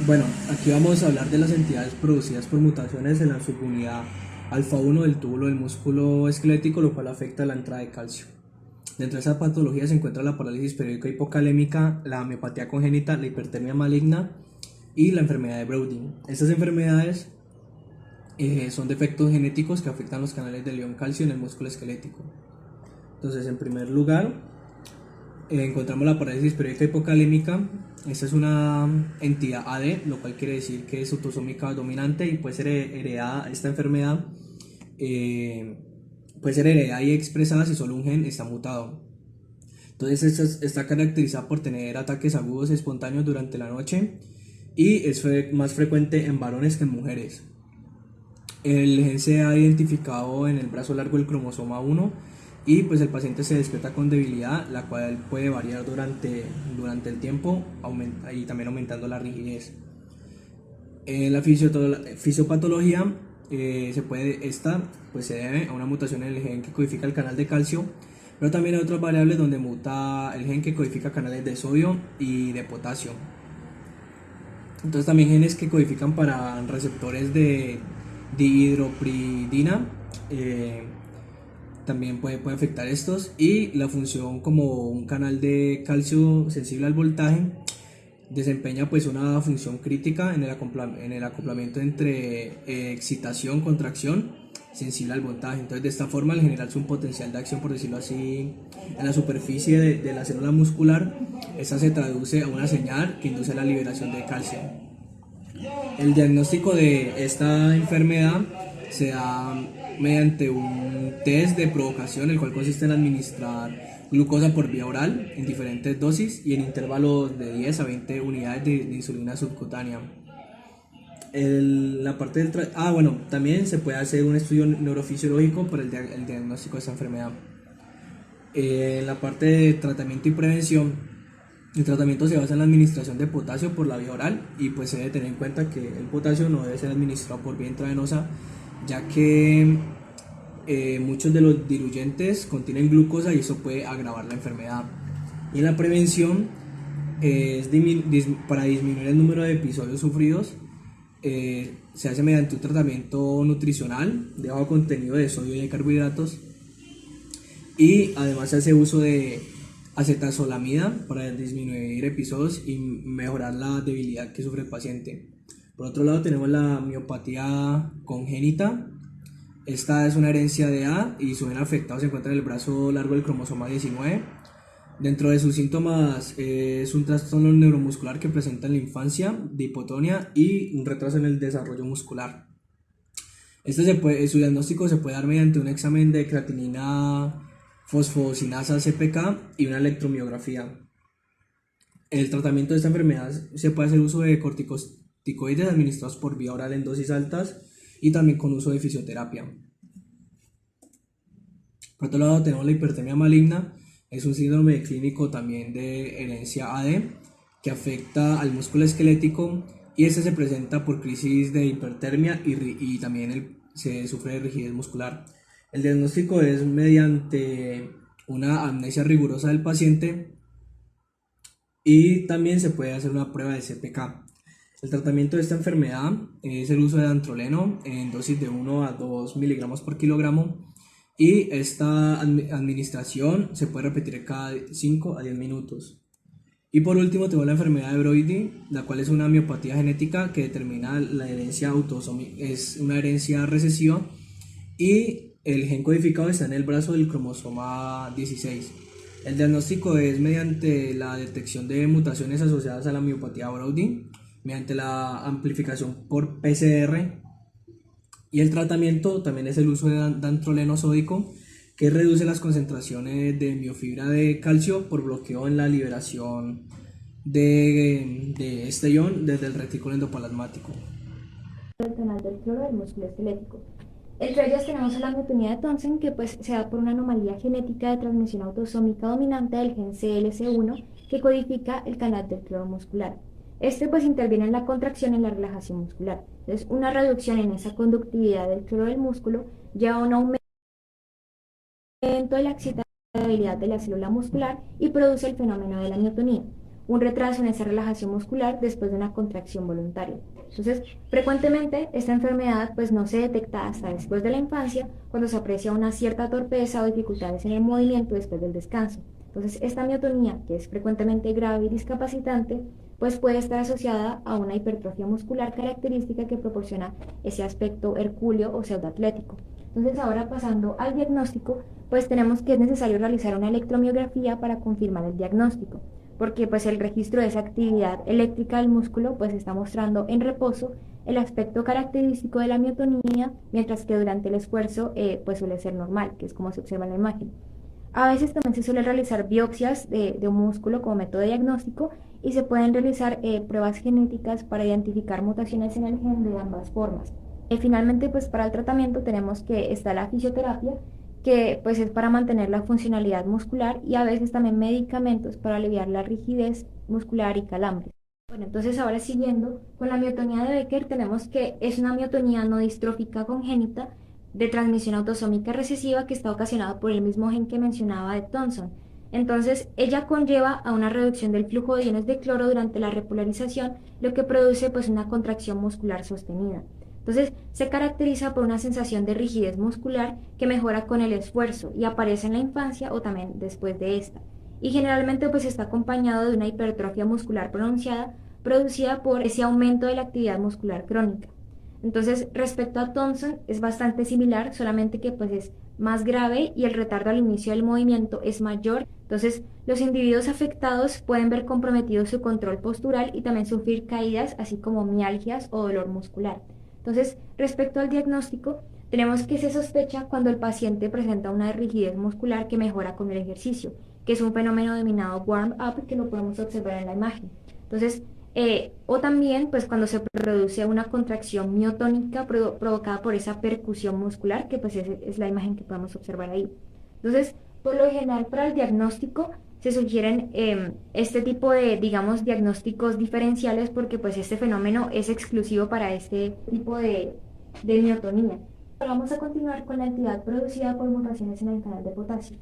Bueno, aquí vamos a hablar de las entidades producidas por mutaciones en la subunidad alfa 1 del túbulo del músculo esquelético, lo cual afecta la entrada de calcio. Dentro de esa patología se encuentra la parálisis periódica hipocalémica, la miopatía congénita, la hipertermia maligna y la enfermedad de Brody. Estas enfermedades son defectos genéticos que afectan los canales de ion calcio en el músculo esquelético. Entonces, en primer lugar, encontramos la parálisis periódica hipocalémica. Esta es una entidad AD, lo cual quiere decir que es autosómica dominante y puede ser heredada. Esta enfermedad eh, puede ser heredada y expresada si solo un gen está mutado. Entonces esta está caracterizada por tener ataques agudos espontáneos durante la noche y es más frecuente en varones que en mujeres. El gen se ha identificado en el brazo largo del cromosoma 1 y pues el paciente se despierta con debilidad, la cual puede variar durante el tiempo y también aumentando la rigidez. La fisiopatología pues se debe a una mutación en el gen que codifica el canal de calcio, pero también hay otras variables donde muta el gen que codifica canales de sodio y de potasio. Entonces también genes que codifican para receptores de dihidropridina también puede afectar estos, y la función como un canal de calcio sensible al voltaje desempeña pues una función crítica en el acoplamiento entre excitación, contracción sensible al voltaje. Entonces de esta forma, al generarse un potencial de acción, por decirlo así, en la superficie de la célula muscular, esta se traduce a una señal que induce la liberación de calcio. El diagnóstico de esta enfermedad se da mediante un test de provocación, el cual consiste en administrar glucosa por vía oral en diferentes dosis y en intervalos de 10 a 20 unidades de insulina subcutánea. Bueno, también se puede hacer un estudio neurofisiológico para el diagnóstico de esta enfermedad. En la parte de tratamiento y prevención, el tratamiento se basa en la administración de potasio por la vía oral, y pues se debe tener en cuenta que el potasio no debe ser administrado por vía intravenosa, ya que muchos de los diluyentes contienen glucosa y eso puede agravar la enfermedad. Y en la prevención, para disminuir el número de episodios sufridos, se hace mediante un tratamiento nutricional de bajo contenido de sodio y de carbohidratos, y además se hace uso de acetazolamida para disminuir episodios y mejorar la debilidad que sufre el paciente. Por otro lado, tenemos la miopatía congénita. Esta es una herencia de A y su gen afectado se encuentra en el brazo largo del cromosoma 19. Dentro de sus síntomas es un trastorno neuromuscular que presenta en la infancia, de hipotonia y un retraso en el desarrollo muscular. Su diagnóstico se puede dar mediante un examen de creatinina fosfocinasa CPK y una electromiografía. El tratamiento de esta enfermedad se puede hacer uso de corticoides administrados por vía oral en dosis altas y también con uso de fisioterapia. Por otro lado, tenemos la hipertermia maligna. Es un síndrome clínico también de herencia AD que afecta al músculo esquelético, y este se presenta por crisis de hipertermia y también se sufre de rigidez muscular. El diagnóstico es mediante una amnesia rigurosa del paciente, y también se puede hacer una prueba de CPK. El tratamiento de esta enfermedad es el uso de dantroleno en dosis de 1 a 2 miligramos por kilogramo, y esta administración se puede repetir cada 5 a 10 minutos. Y por último tenemos la enfermedad de Brody, la cual es una miopatía genética que determina la herencia autosómica, es una herencia recesiva, y el gen codificado está en el brazo del cromosoma 16. El diagnóstico es mediante la detección de mutaciones asociadas a la miopatía Brody, mediante la amplificación por PCR, y el tratamiento también es el uso de dantroleno sódico, que reduce las concentraciones de miofibra de calcio por bloqueo en la liberación de este ion desde el retículo endoplasmático. El canal del cloro del músculo esquelético. Entre ellas tenemos a la miotonía de Thomsen, que pues se da por una anomalía genética de transmisión autosómica dominante del gen CLC1 que codifica el canal del cloro muscular. Este pues interviene en la contracción y en la relajación muscular. Entonces, una reducción en esa conductividad del cloro del músculo lleva a un aumento de la excitabilidad de la célula muscular y produce el fenómeno de la miotonía. un retraso en esa relajación muscular después de una contracción voluntaria. Entonces, frecuentemente esta enfermedad pues no se detecta hasta después de la infancia, cuando se aprecia una cierta torpeza o dificultades en el movimiento después del descanso. Entonces, esta miotonía, que es frecuentemente grave y discapacitante, pues puede estar asociada a una hipertrofia muscular característica que proporciona ese aspecto hercúleo o pseudoatlético. Entonces, ahora pasando al diagnóstico, pues tenemos que es necesario realizar una electromiografía para confirmar el diagnóstico, porque pues el registro de esa actividad eléctrica del músculo pues está mostrando en reposo el aspecto característico de la miotonía, mientras que durante el esfuerzo pues suele ser normal, que es como se observa en la imagen. A veces también se suele realizar biopsias de un músculo como método de diagnóstico y se pueden realizar pruebas genéticas para identificar mutaciones en el gen de ambas formas. Finalmente, pues para el tratamiento tenemos que está la fisioterapia, que pues es para mantener la funcionalidad muscular, y a veces también medicamentos para aliviar la rigidez muscular y calambres. Bueno, entonces ahora siguiendo con la miotonía de Becker, tenemos que es una miotonía no distrófica congénita de transmisión autosómica recesiva que está ocasionada por el mismo gen que mencionaba de Thomson. Entonces, ella conlleva a una reducción del flujo de iones de cloro durante la repolarización, lo que produce pues una contracción muscular sostenida. Entonces, se caracteriza por una sensación de rigidez muscular que mejora con el esfuerzo y aparece en la infancia o también después de esta. Y generalmente pues está acompañado de una hipertrofia muscular pronunciada producida por ese aumento de la actividad muscular crónica. Entonces, respecto a Thomson, es bastante similar, solamente que pues es más grave y el retardo al inicio del movimiento es mayor. Entonces, los individuos afectados pueden ver comprometido su control postural y también sufrir caídas, así como mialgias o dolor muscular. Entonces, respecto al diagnóstico, tenemos que se sospecha cuando el paciente presenta una rigidez muscular que mejora con el ejercicio, que es un fenómeno denominado warm-up que lo podemos observar en la imagen. Entonces, o también pues cuando se produce una contracción miotónica provocada por esa percusión muscular, que pues es la imagen que podemos observar ahí. Entonces, por lo general para el diagnóstico se sugieren este tipo de, digamos, diagnósticos diferenciales, porque pues este fenómeno es exclusivo para este tipo de miotonía. Vamos a continuar con la entidad producida por mutaciones en el canal de potasio.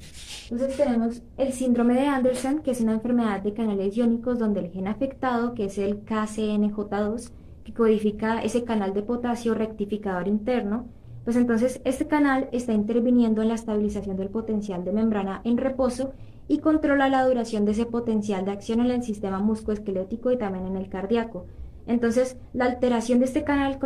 Entonces tenemos el síndrome de Andersen, que es una enfermedad de canales iónicos donde el gen afectado, que es el KCNJ2, que codifica ese canal de potasio rectificador interno, pues entonces este canal está interviniendo en la estabilización del potencial de membrana en reposo y controla la duración de ese potencial de acción en el sistema musculoesquelético y también en el cardíaco. Entonces, la alteración de este canal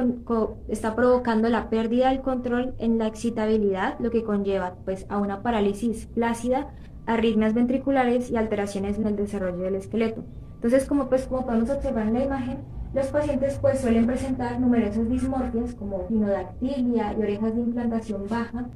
está provocando la pérdida del control en la excitabilidad, lo que conlleva pues, a una parálisis flácida, arritmias ventriculares y alteraciones en el desarrollo del esqueleto. Entonces, como podemos observar en la imagen, los pacientes pues, suelen presentar numerosas dismorfias como ginodactilia y orejas de implantación baja,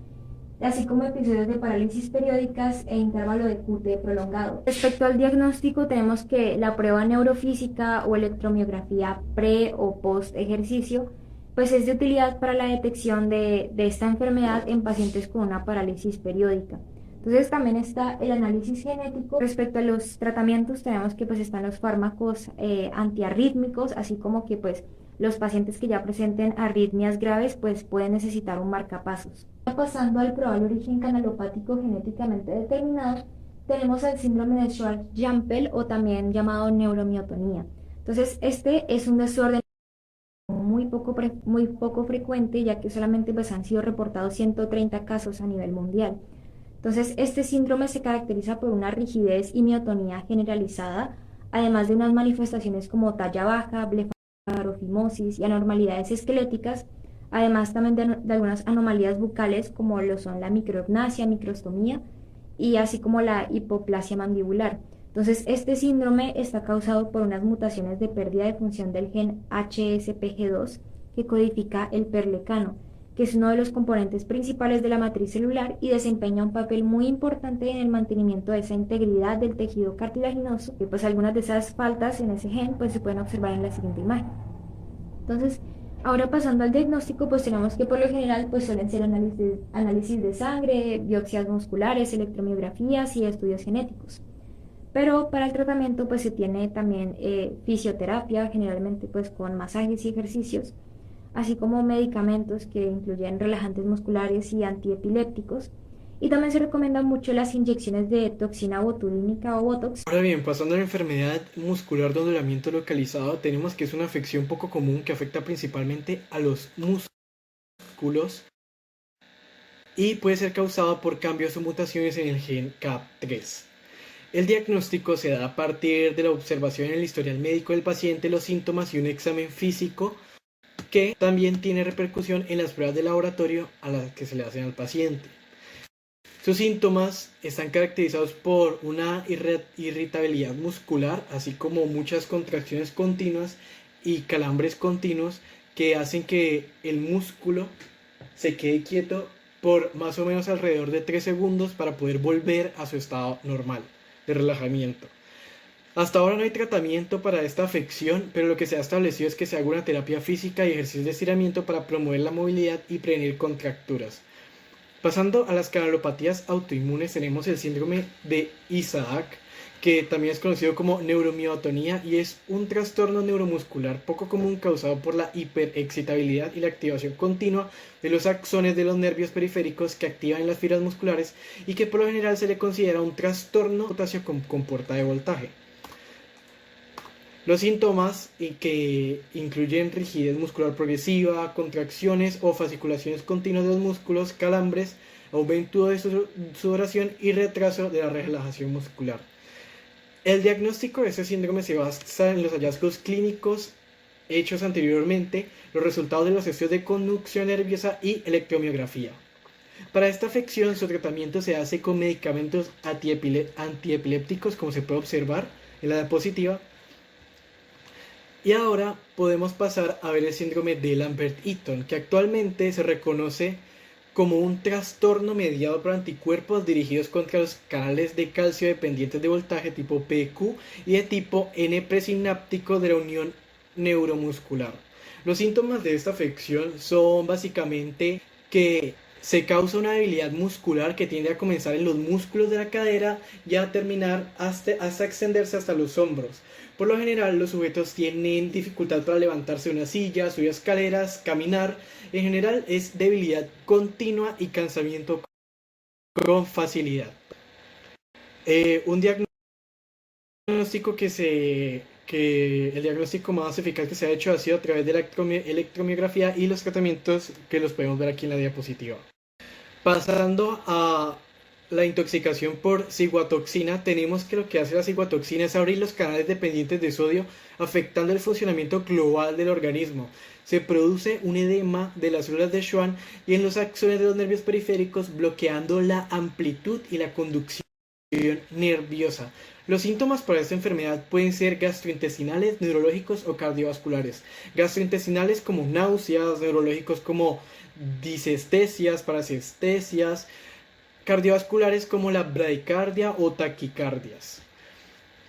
así como episodios de parálisis periódicas e intervalo de QT prolongado. Respecto al diagnóstico, tenemos que la prueba neurofísica o electromiografía pre o post ejercicio pues es de utilidad para la detección de esta enfermedad en pacientes con una parálisis periódica. Entonces también está el análisis genético. Respecto a los tratamientos, tenemos que pues están los fármacos antiarrítmicos, así como que pues los pacientes que ya presenten arritmias graves pues pueden necesitar un marcapasos. Pasando al probable origen canalopático genéticamente determinado, tenemos el síndrome de Schwartz-Jampel o también llamado neuromiotonía. Entonces, este es un desorden muy poco frecuente, ya que solamente pues, han sido reportados 130 casos a nivel mundial. Entonces, este síndrome se caracteriza por una rigidez y miotonía generalizada, además de unas manifestaciones como talla baja, blefarofimosis y anormalidades esqueléticas, además también de algunas anomalías bucales como lo son la microagnasia, microstomía y así como la hipoplasia mandibular. Entonces, este síndrome está causado por unas mutaciones de pérdida de función del gen HSPG2 que codifica el perlecano, que es uno de los componentes principales de la matriz celular y desempeña un papel muy importante en el mantenimiento de esa integridad del tejido cartilaginoso, y pues algunas de esas faltas en ese gen pues se pueden observar en la siguiente imagen. Entonces, ahora pasando al diagnóstico, pues tenemos que por lo general pues suelen ser análisis de sangre, biopsias musculares, electromiografías y estudios genéticos. Pero para el tratamiento pues se tiene también fisioterapia, generalmente pues con masajes y ejercicios, así como medicamentos que incluyen relajantes musculares y antiepilépticos. Y también se recomiendan mucho las inyecciones de toxina botulínica o Botox. Ahora bien, pasando a la enfermedad muscular de ondulamiento localizado, tenemos que es una afección poco común que afecta principalmente a los músculos y puede ser causada por cambios o mutaciones en el gen CAP3. El diagnóstico se da a partir de la observación en el historial médico del paciente, los síntomas y un examen físico que también tiene repercusión en las pruebas de laboratorio a las que se le hacen al paciente. Sus síntomas están caracterizados por una irritabilidad muscular, así como muchas contracciones continuas y calambres continuos que hacen que el músculo se quede quieto por más o menos alrededor de 3 segundos para poder volver a su estado normal de relajamiento. Hasta ahora no hay tratamiento para esta afección, pero lo que se ha establecido es que se haga una terapia física y ejercicios de estiramiento para promover la movilidad y prevenir contracturas. Pasando a las canalopatías autoinmunes, tenemos el síndrome de Isaac, que también es conocido como neuromiotonía y es un trastorno neuromuscular poco común causado por la hiperexcitabilidad y la activación continua de los axones de los nervios periféricos que activan las fibras musculares y que por lo general se le considera un trastorno de potasio con compuerta de voltaje. Los síntomas que incluyen rigidez muscular progresiva, contracciones o fasciculaciones continuas de los músculos, calambres, aumento de sudoración y retraso de la relajación muscular. El diagnóstico de este síndrome se basa en los hallazgos clínicos hechos anteriormente, los resultados de los estudios de conducción nerviosa y electromiografía. Para esta afección, su tratamiento se hace con medicamentos antiepilépticos, como se puede observar en la diapositiva. Y ahora podemos pasar a ver el síndrome de Lambert-Eaton, que actualmente se reconoce como un trastorno mediado por anticuerpos dirigidos contra los canales de calcio dependientes de voltaje tipo PQ y de tipo N presináptico de la unión neuromuscular. Los síntomas de esta afección son básicamente que se causa una debilidad muscular que tiende a comenzar en los músculos de la cadera y a terminar hasta extenderse hasta los hombros. Por lo general, los sujetos tienen dificultad para levantarse de una silla, subir escaleras, caminar. En general, es debilidad continua y cansamiento con facilidad. Un diagnóstico el diagnóstico más eficaz que se ha hecho ha sido a través de la electromiografía y los tratamientos que los podemos ver aquí en la diapositiva. Pasando a la intoxicación por ciguatoxina, tenemos que lo que hace la ciguatoxina es abrir los canales dependientes de sodio, afectando el funcionamiento global del organismo. Se produce un edema de las células de Schwann y en los axones de los nervios periféricos, bloqueando la amplitud y la conducción nerviosa. Los síntomas para esta enfermedad pueden ser gastrointestinales, neurológicos o cardiovasculares. Gastrointestinales como náuseas, neurológicos como disestesias, parasestesias, cardiovasculares como la bradicardia o taquicardias.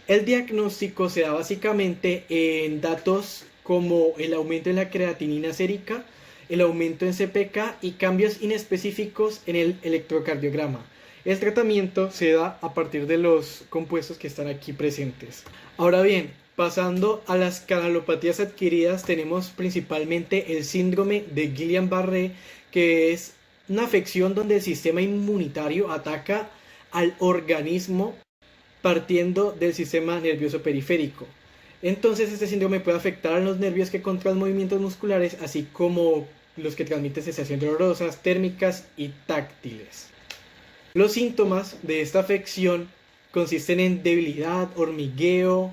El diagnóstico se da básicamente en datos como el aumento en la creatinina sérica, el aumento en CPK y cambios inespecíficos en el electrocardiograma. El tratamiento se da a partir de los compuestos que están aquí presentes. Ahora bien, pasando a las canalopatías adquiridas, tenemos principalmente el síndrome de Guillain-Barré, que es una afección donde el sistema inmunitario ataca al organismo partiendo del sistema nervioso periférico. Entonces este síndrome puede afectar a los nervios que controlan movimientos musculares, así como los que transmiten sensaciones dolorosas, térmicas y táctiles. Los síntomas de esta afección consisten en debilidad, hormigueo,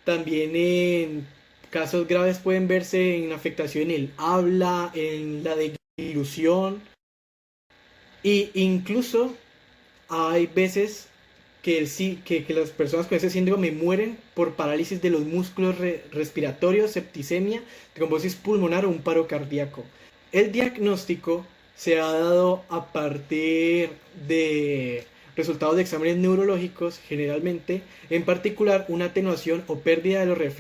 también en casos graves pueden verse en afectación en el habla, en la deglución, e incluso hay veces que las personas con ese síndrome mueren por parálisis de los músculos respiratorios, septicemia, trombosis pulmonar o un paro cardíaco. El diagnóstico se ha dado a partir de resultados de exámenes neurológicos generalmente, en particular una atenuación o pérdida de los reflejos